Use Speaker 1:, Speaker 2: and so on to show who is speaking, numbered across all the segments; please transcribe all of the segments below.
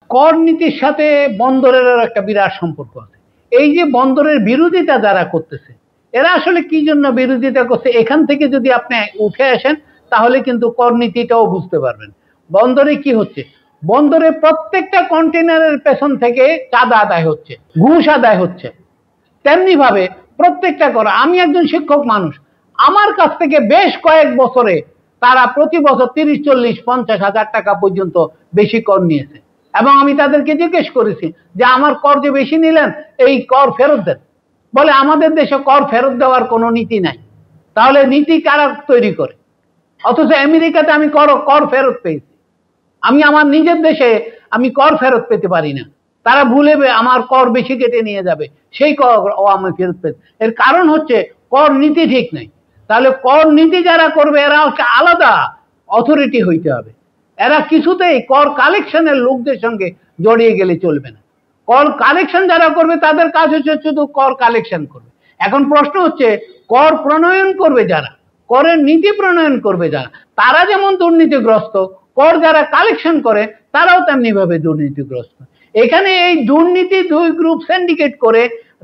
Speaker 1: কর নীতির সাথে বন্দরের একটা বিরাট সম্পর্ক আছে। এই যে বন্দরের বিরোধিতা যারা করতেছে, এরা আসলে কি জন্য বিরোধিতা করছে, এখান থেকে যদি আপনি উঠে আসেন তাহলে কিন্তু কর নীতিটাও বুঝতে পারবেন। বন্দরে কি হচ্ছে, বন্দরে প্রত্যেকটা কন্টেনারের পেছন থেকে চাঁদা আদায় হচ্ছে, ঘুষ আদায় হচ্ছে। তেমনি ভাবে প্রত্যেকটা কর, আমি একজন শিক্ষক মানুষ, আমার কাছ থেকে বেশ কয়েক বছরে তারা প্রতি বছর 30, 40, 50 হাজার টাকা পর্যন্ত বেশি কর নিয়েছে। এবং আমি তাদেরকে জিজ্ঞেস করেছি যে আমার কর যে বেশি নিলেন, এই কর ফেরত দেন। বলে আমাদের দেশে কর ফেরত দেওয়ার কোনো নীতি নাই। তাহলে নীতি কারা তৈরি করে? অথচ আমেরিকাতে আমি কর ফেরত পেয়েছি। আমি আমার নিজের দেশে আমি কর ফেরত পেতে পারি না। তারা ভুলে আমার কর বেশি কেটে নিয়ে যাবে, সেই কর আমি ফেরত পেতে। এর কারণ হচ্ছে কর নীতি ঠিক নাই। তাহলে কর নীতি যারা করবে এরা হচ্ছে আলাদা অথরিটি হইতে হবে। এরা কিছুতেই কর কালেকশনের লোকদের সঙ্গে জড়িয়ে গেলে চলবে না। কর কালেকশন যারা করবে তাদের কাজ হচ্ছে শুধু কর কালেকশন করবে। এখন প্রশ্ন হচ্ছে কর প্রণয়ন করবে যারা, করের নীতি প্রণয়ন করবে যারা, তারা যেমন দুর্নীতিগ্রস্ত, কর যারা কালেকশন করে তারাও তেমনি ভাবে দুর্নীতিগ্রস্ত। এখানে এই দুর্নীতি দুই গ্রুপ সিন্ডিকেট করে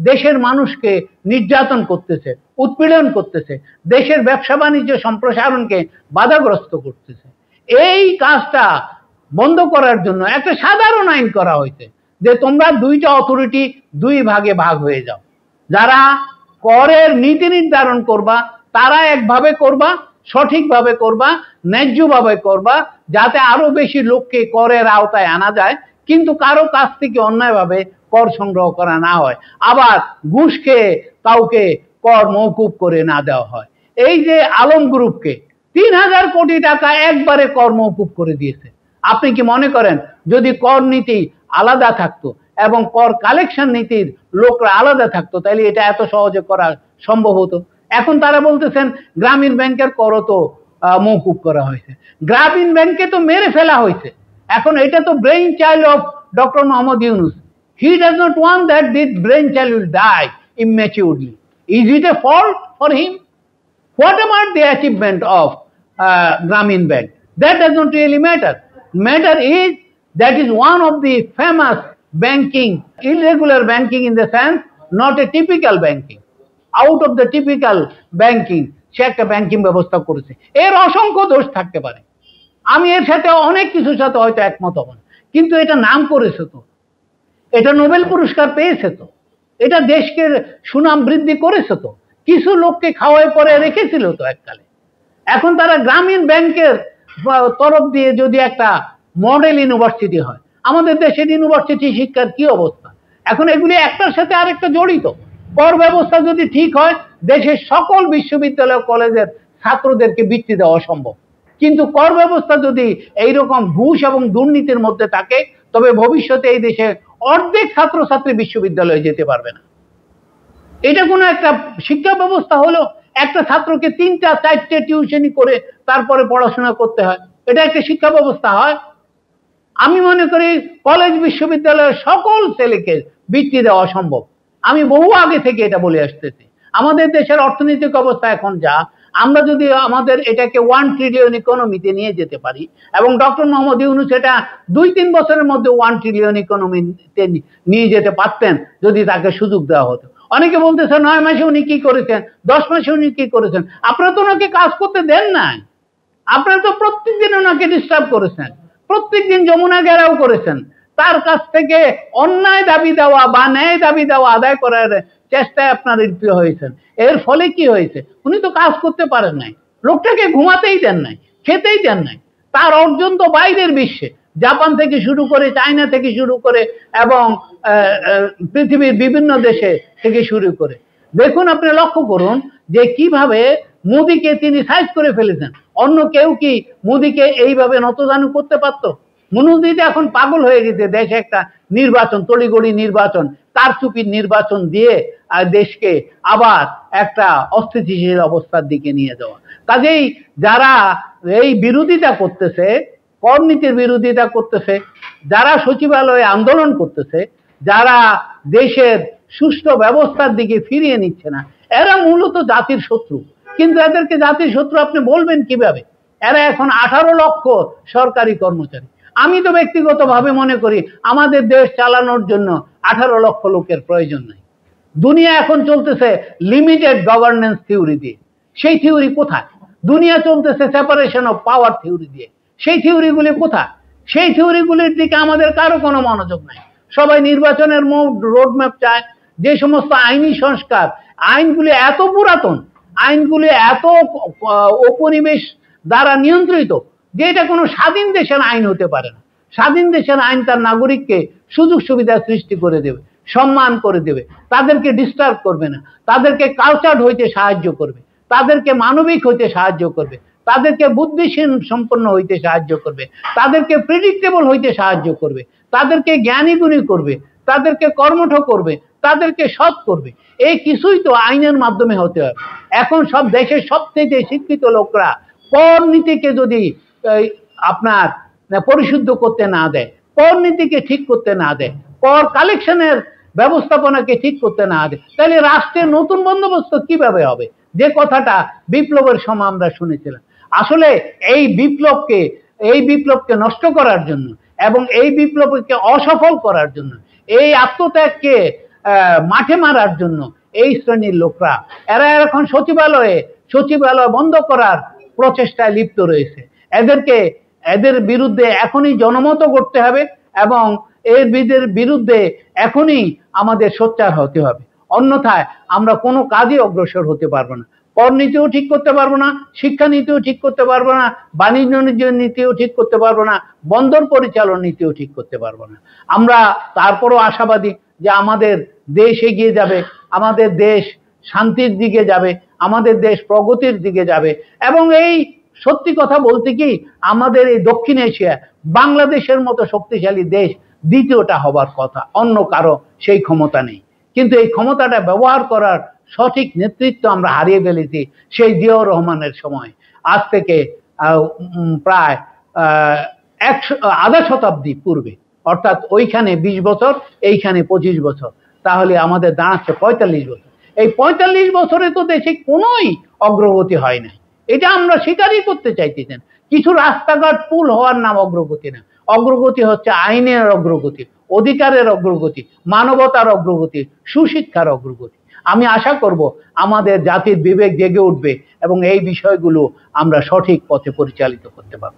Speaker 1: দেশের মানুষকে নির্যাতন করতেছে, উৎপীড়ন করতেছে, দেশের ব্যবসা বাণিজ্য সম্প্রসারণকে বাধাগ্রস্ত করতেছে। এই কাজটা বন্ধ করার জন্য একটা সাধারণ আইন করা হয়েছে যে তোমরা দুইটা অথরিটি দুই ভাগে ভাগ হয়ে যাও। যারা করের নীতি নির্ধারণ করবা তারা একভাবে করবা, সঠিকভাবে করবা, ন্যায্যভাবে করবা, যাতে আরো বেশি লোককে করের আওতায় আনা যায়, কিন্তু কারো কাছ থেকে অন্যায়ভাবে কর সংগ্রহ করা না হয়, আবার ঘুষ খেয়ে কাউকে কর মওকুফ করে না দেওয়া হয়। এই যে আলম গ্রুপকে 3000 কোটি টাকা একবারে কর মওকুফ করে দিয়েছে। আপনি কি মনে করেন যদি কর নীতি আলাদা থাকতো এবং কর কালেকশন নীতির লোকরা আলাদা থাকতো তাহলে এটা এত সহজে করা সম্ভব হতো? এখন তারা বলতেছেন গ্রামীণ ব্যাংকের করও তো মওকুফ করা হয়েছে। গ্রামীণ ব্যাংকে তো মেরে ফেলা হয়েছে। এখন এটা তো brain child of doctor Mohammad Yunus. He does not want that this brain child will die immaturely. Is it a fault for him? What about the achievement of Grameen Bank? That does not really matter. Matter is that is one of the famous banking, irregular banking in the sense, not a typical banking. Out of the typical banking, সে একটা banking ব্যবস্থা করেছে। এর অসংখ্য দোষ থাকতে পারে, আমি এর সাথে অনেক কিছুর সাথে হয়তো একমত হব না, কিন্তু এটা নাম করেছে তো, এটা নোবেল পুরস্কার পেয়েছে তো, এটা দেশকে সুনাম বৃদ্ধি করেছে তো, কিছু লোককে খাওয়ায় পরে রেখেছিল তো এককালে। এখন তারা গ্রামীণ ব্যাংকের তরফ দিয়ে যদি একটা মডেল ইউনিভার্সিটি হয়, আমাদের দেশের ইউনিভার্সিটি শিক্ষার কি অবস্থা? এখন এগুলি একটার সাথে আরেকটা জড়িত। কর ব্যবস্থা যদি ঠিক হয়, দেশের সকল বিশ্ববিদ্যালয় কলেজের ছাত্রদেরকে বৃত্তি দেওয়া সম্ভব। কিন্তু কর ব্যবস্থা যদি এইরকম ঘুষ এবং দুর্নীতির মধ্যে থাকে, তবে ভবিষ্যতে এই দেশে অর্ধেক ছাত্রছাত্রী বিশ্ববিদ্যালয়ে যেতে পারবে না। এটা কোনো একটা শিক্ষা ব্যবস্থা হলো? একটা ছাত্রকে 3টা 4টে টিউশনি করে তারপরে পড়াশোনা করতে হয়, এটা একটা শিক্ষা ব্যবস্থা হয়? আমি মনে করি কলেজ বিশ্ববিদ্যালয়ের সকল ছেলেকে বৃত্তি দেওয়া সম্ভব। আমি বহু আগে থেকে এটা বলে আসতেছি। আমাদের দেশের অর্থনৈতিক অবস্থা এখন যা, আমরা যদি আমাদের এটাকে 1 ট্রিলিয়ন ইকোনমিতে নিয়ে যেতে পারি, এবং ডক্টর মোহাম্মদ ইউনুস এটা 2-3 বছরের মধ্যে 1 ট্রিলিয়ন ইকোনমিতে নিয়ে যেতে পারতেন যদি তাকে সুযোগ দেওয়া হতো। অনেকে বলতেছে 9 মাসে উনি কি করেছেন, 10 মাসে উনি কি করেছেন। আপনারা তো ওনাকে কাজ করতে দেন নাই, আপনারা তো প্রত্যেকদিন ওনাকে ডিস্টার্ব করেছেন, প্রত্যেকদিন যমুনা ঘেরাও করেছেন, তার কাছ থেকে অন্যায় দাবি দেওয়া বা ন্যায় দাবি দেওয়া আদায় করার চেষ্টায় আপনার লিপ্ত হয়েছেন। এর ফলে কি হয়েছে? উনি তো কাজ করতে পারেন নাই, লোকটাকে ঘুমাতেই দেন নাই, খেতেই দেন নাই। তার অর্জন তো বাইরের বিশ্বে, জাপান থেকে শুরু করে, চায়না থেকে শুরু করে, এবং পৃথিবীর বিভিন্ন দেশে থেকে শুরু করে। দেখুন, আপনি লক্ষ্য করুন যে কিভাবে মোদিকে তিনি সাইজ করে ফেলেছেন। অন্য কেউ কি মোদিকে এইভাবে নতজানু করতে পারতো? মোদি এখন পাগল হয়ে গেছে দেশে একটা নির্বাচন, তড়িগড়ি নির্বাচন, কারচুপির নির্বাচন দিয়ে দেশকে আবার একটা অস্থিতিশীল অবস্থার দিকে নিয়ে যাওয়া। কাজেই যারা এই বিরোধিতা করতেছে, করনীতির বিরোধিতা করতেছে, যারা সচিবালয়ে আন্দোলন করতেছে, যারা দেশের সুষ্ঠু ব্যবস্থার দিকে ফিরিয়ে নিচ্ছে না, এরা মূলত জাতির শত্রু। কিন্তু এদেরকে জাতির শত্রু আপনি বলবেন কিভাবে? এরা এখন 18 লক্ষ সরকারি কর্মচারী। আমি তো ব্যক্তিগতভাবে মনে করি আমাদের দেশ চালানোর জন্য 18 লক্ষ লোকের প্রয়োজন নেই। দুনিয়া এখন চলতেছে লিমিটেড গভর্নেন্স থিওরি দিয়ে। সেই থিওরি কোথায়? দুনিয়া চলতেছে সেপারেশন অফ পাওয়ার থিওরি দিয়ে। সেই থিওরিগুলি কোথায়? সেই থিওরিগুলির দিকে আমাদের কারো কোনো মনোযোগ নাই। সবাই নির্বাচনের রোডম্যাপ চায়, যে সমস্ত আইনি সংস্কার, আইনগুলি এত পুরাতন, আইনগুলি এত উপনিবেশ দ্বারা নিয়ন্ত্রিত যে এটা কোনো স্বাধীন দেশের আইন হতে পারে না। স্বাধীন দেশের আইন তার নাগরিককে সুযোগ সুবিধা সৃষ্টি করে দেবে, সম্মান করে দেবে, তাদেরকে ডিস্টার্ব করবে না, তাদেরকে কালচার্ড হইতে সাহায্য করবে, তাদেরকে মানবিক হইতে সাহায্য করবে, তাদেরকে বুদ্ধিশীল সম্পন্ন হইতে সাহায্য করবে, তাদেরকে প্রেডিক্টেবল হইতে সাহায্য করবে, তাদেরকে জ্ঞানী গুণী করবে, তাদেরকে কর্মঠ করবে, তাদেরকে সৎ করবে। এই কিছুই তো আইনের মাধ্যমে হতে হবে। এখন সব দেশের সবচেয়ে শিক্ষিত লোকরা কর নীতিকে যদি আপনার পরিশুদ্ধ করতে না দেয়, কর নীতিকে ঠিক করতে না দেয়, কর কালেকশনের ব্যবস্থাপনাকে ঠিক করতে না দেয়, তাহলে রাষ্ট্রের নতুন বন্দোবস্ত কিভাবে হবে? যে কথাটা বিপ্লবের সময় আমরা শুনেছিলাম। আসলে এই বিপ্লবকে নষ্ট করার জন্য এবং এই বিপ্লবকে অসফল করার জন্য, এই আত্মত্যাগকে মাঠে মারার জন্য এই শ্রেণীর লোকরা এরা এখন সচিবালয় বন্ধ করার প্রচেষ্টায় লিপ্ত রয়েছে। এদের বিরুদ্ধে এখনই জনমত করতে হবে এবং এর বিরুদ্ধে এখনই আমাদের সোচ্চার হতে হবে। অন্যথায় আমরা কোনো কাজে অগ্রসর হতে পারবো না। কর নীতিও ঠিক করতে পারবো না, শিক্ষা নীতিও ঠিক করতে পারবো না, বাণিজ্য নীতিও ঠিক করতে পারবো না, বন্দর পরিচালন নীতিও ঠিক করতে পারবো না। আমরা তারপরও আশাবাদী যে আমাদের দেশ এগিয়ে যাবে, আমাদের দেশ শান্তির দিকে যাবে, আমাদের দেশ প্রগতির দিকে যাবে। এবং এই সত্যি কথা বলতে কি, আমাদের এই দক্ষিণ এশিয়া বাংলাদেশের মতো শক্তিশালী দেশ দ্বিতীয়টা হবার কথা, অন্য কারো সেই ক্ষমতা নেই। কিন্তু এই ক্ষমতাটা ব্যবহার করার সঠিক নেতৃত্ব আমরা হারিয়ে ফেলেছি সেই জিয়াউর রহমানের সময়। আজ থেকে প্রায় আধা শতাব্দী পূর্বে, অর্থাৎ ওইখানে 20 বছর, এইখানে 25 বছর, তাহলে আমাদের দাঁড়াচ্ছে 45 বছর। এই 45 বছরে তো দেশে কোনোই অগ্রগতি হয় না। এটা আমরা স্বীকারই করতে চাইতেছেন। কিছু রাস্তাঘাট পুল হওয়ার নাম অগ্রগতি না। অগ্রগতি হচ্ছে আইনের অগ্রগতি, অধিকারের অগ্রগতি, মানবতার অগ্রগতি, সুশিক্ষার অগ্রগতি। আমি আশা করব আমাদের জাতির বিবেক জেগে উঠবে এবং এই বিষয়গুলো আমরা সঠিক পথে পরিচালিত করতে পারব।